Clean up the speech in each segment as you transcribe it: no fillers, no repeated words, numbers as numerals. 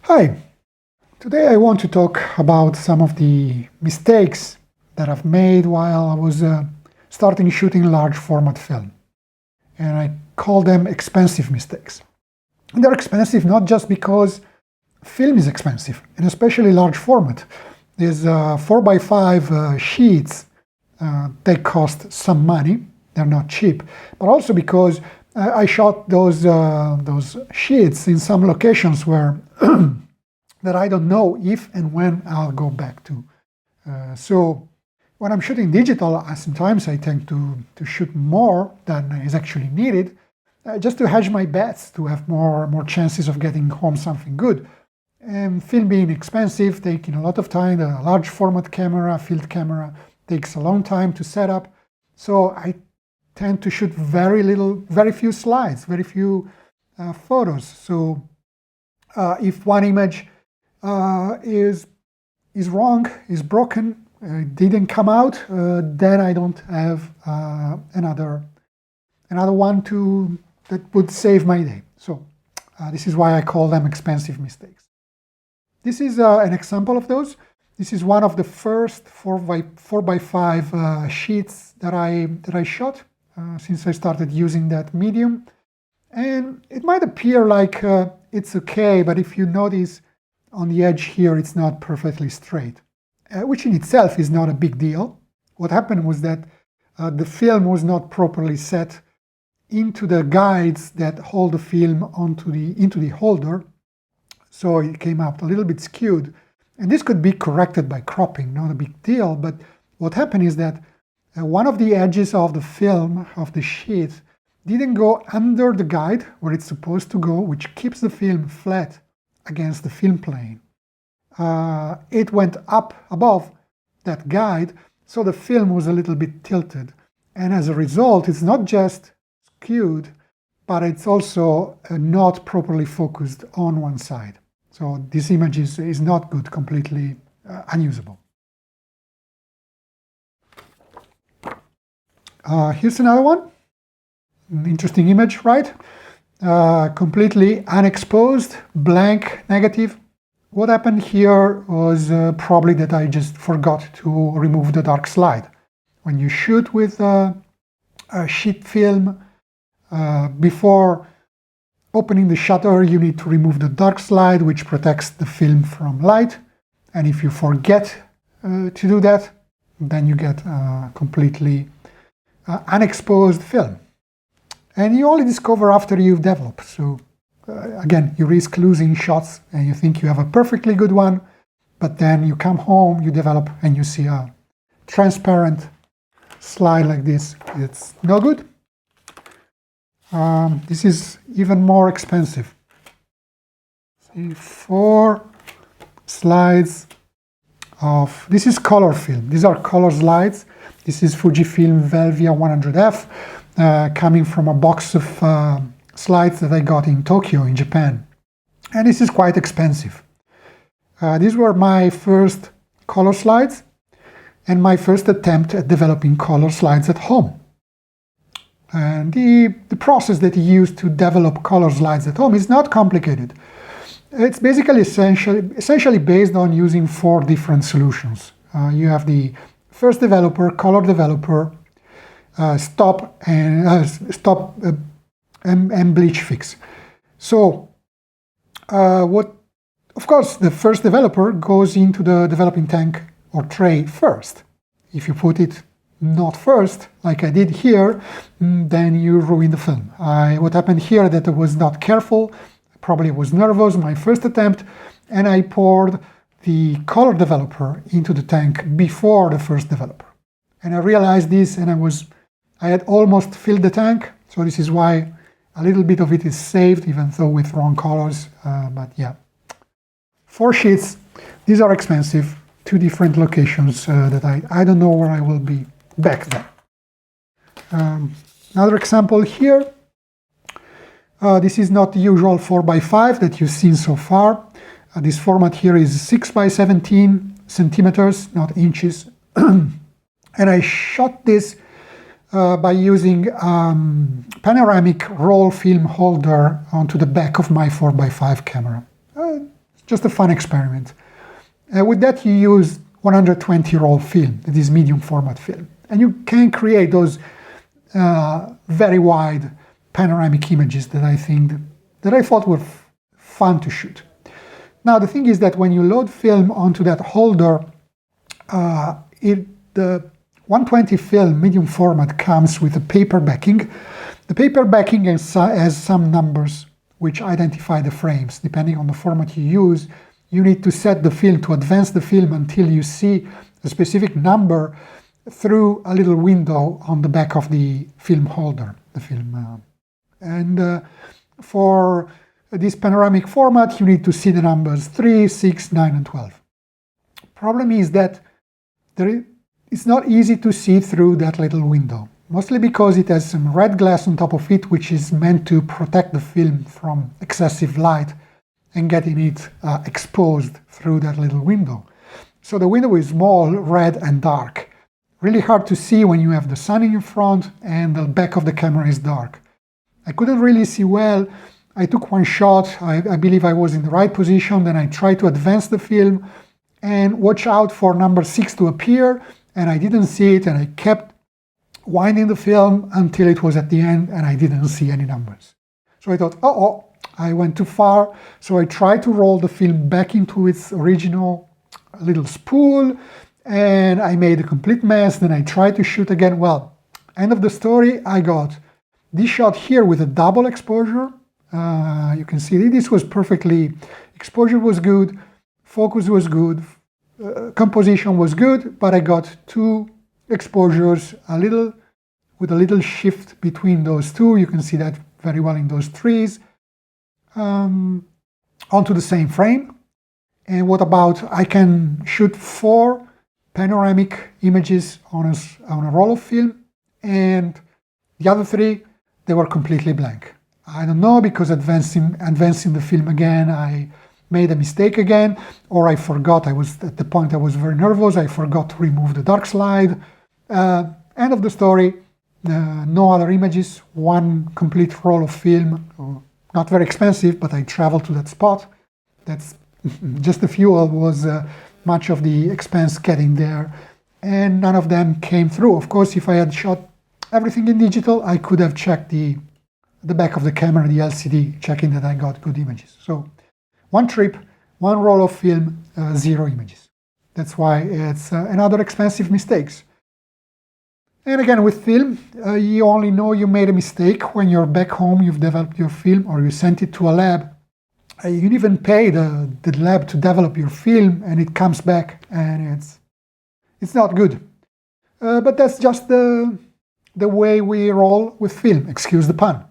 Hi, today I want to talk about some of the mistakes that I've made while I was starting shooting large format film. And I call them expensive mistakes. And they're expensive not just because film is expensive, and especially large format. These 4x5 sheets, they cost some money, they're not cheap, but also because I shot those sheets in some locations where that I don't know if and when I'll go back to. So when I'm shooting digital, sometimes I tend to shoot more than is actually needed, just to hedge my bets, to have more chances of getting home something good. And film being expensive, taking a lot of time, a large format camera, field camera, takes a long time to set up. So I tend to shoot very few slides, very few photos. So if one image is wrong, is broken, didn't come out, then I don't have another one that would save my day. So this is why I call them expensive mistakes. This is an example of those. This is one of the first 4x5 sheets that I shot since I started using that medium. And it might appear like it's okay, but if you notice on the edge here, it's not perfectly straight, which in itself is not a big deal. What happened was that the film was not properly set into the guides that hold the film into the holder, so it came out a little bit skewed. And this could be corrected by cropping, not a big deal. But what happened is that one of the edges of the film, of the sheet, didn't go under the guide where it's supposed to go, which keeps the film flat against the film plane. It went up above that guide, so the film was a little bit tilted. And as a result, it's not just skewed, but it's also not properly focused on one side. So this image is not good, completely unusable. Here's another one. An interesting image, right? Completely unexposed, blank negative. What happened here was probably that I just forgot to remove the dark slide. When you shoot with a sheet film, before opening the shutter, you need to remove the dark slide, which protects the film from light. And if you forget to do that, then you get completely unexposed film. And you only discover after you've developed. So again, you risk losing shots and you think you have a perfectly good one, but then you come home, you develop, and you see a transparent slide like this. It's no good. This is even more expensive. See, 4 slides of, this is color film. These are color slides. This is Fujifilm Velvia 100F, coming from a box of slides that I got in Tokyo, in Japan. And this is quite expensive. These were my first color slides and my first attempt at developing color slides at home. And the process that you use to develop color slides at home is not complicated. It's basically essentially based on using 4 different solutions. You have the first developer, color developer, stop and bleach fix. So of course, the first developer goes into the developing tank or tray first. If you put it not first, like I did here, then you ruin the film. What happened here that I was not careful, probably was nervous, my first attempt, and I poured the color developer into the tank before the first developer. And I realized this, and I had almost filled the tank, so this is why a little bit of it is saved, even though with wrong colors, but yeah. 4 sheets, these are expensive, 2 different locations that I don't know where I will be back then. Another example here. This is not the usual 4x5 that you've seen so far. This format here is 6x17 centimeters, not inches. And I shot this by using panoramic roll film holder onto the back of my 4x5 camera. just a fun experiment. With that, you use 120 roll film, that is medium format film. And you can create those very wide panoramic images that I thought were fun to shoot. Now, the thing is that when you load film onto that holder, the 120 film medium format comes with a paper backing. The paper backing has some numbers which identify the frames. Depending on the format you use, you need to set the film, to advance the film until you see a specific number through a little window on the back of the film holder. For this panoramic format, you need to see the numbers 3, 6, 9, and 12. Problem is that it's not easy to see through that little window, mostly because it has some red glass on top of it, which is meant to protect the film from excessive light and getting it exposed through that little window. So the window is small, red, and dark. Really hard to see when you have the sun in your front and the back of the camera is dark. I couldn't really see well. I took one shot. I believe I was in the right position. Then I tried to advance the film and watch out for number 6 to appear. And I didn't see it. And I kept winding the film until it was at the end and I didn't see any numbers. So I thought, I went too far. So I tried to roll the film back into its original little spool. And I made a complete mess. Then I tried to shoot again. Well, end of the story, I got this shot here with a double exposure. You can see this was perfectly, exposure was good, focus was good, composition was good, but I got 2 exposures, with a little shift between those 2. You can see that very well in those trees, onto the same frame. And what about, I can shoot 4 panoramic images on a roll of film, and the other 3, they were completely blank. I don't know, because advancing the film again, I made a mistake again, or I forgot. At the point I was very nervous, I forgot to remove the dark slide. End of the story, no other images, 1 complete roll of film, not very expensive, but I traveled to that spot. That's just the fuel was much of the expense getting there, and none of them came through. Of course, if I had shot everything in digital, I could have checked the back of the camera, the LCD, checking that I got good images. So 1 trip, 1 roll of film, 0 images. That's why it's another expensive mistakes. And again, with film, you only know you made a mistake when you're back home, you've developed your film, or you sent it to a lab. You even pay the lab to develop your film, and it comes back, and it's not good. But that's just the way we roll with film, excuse the pun.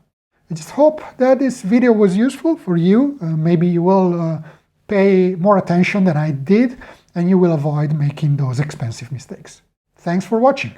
I just hope that this video was useful for you. Maybe you will pay more attention than I did, and you will avoid making those expensive mistakes. Thanks for watching.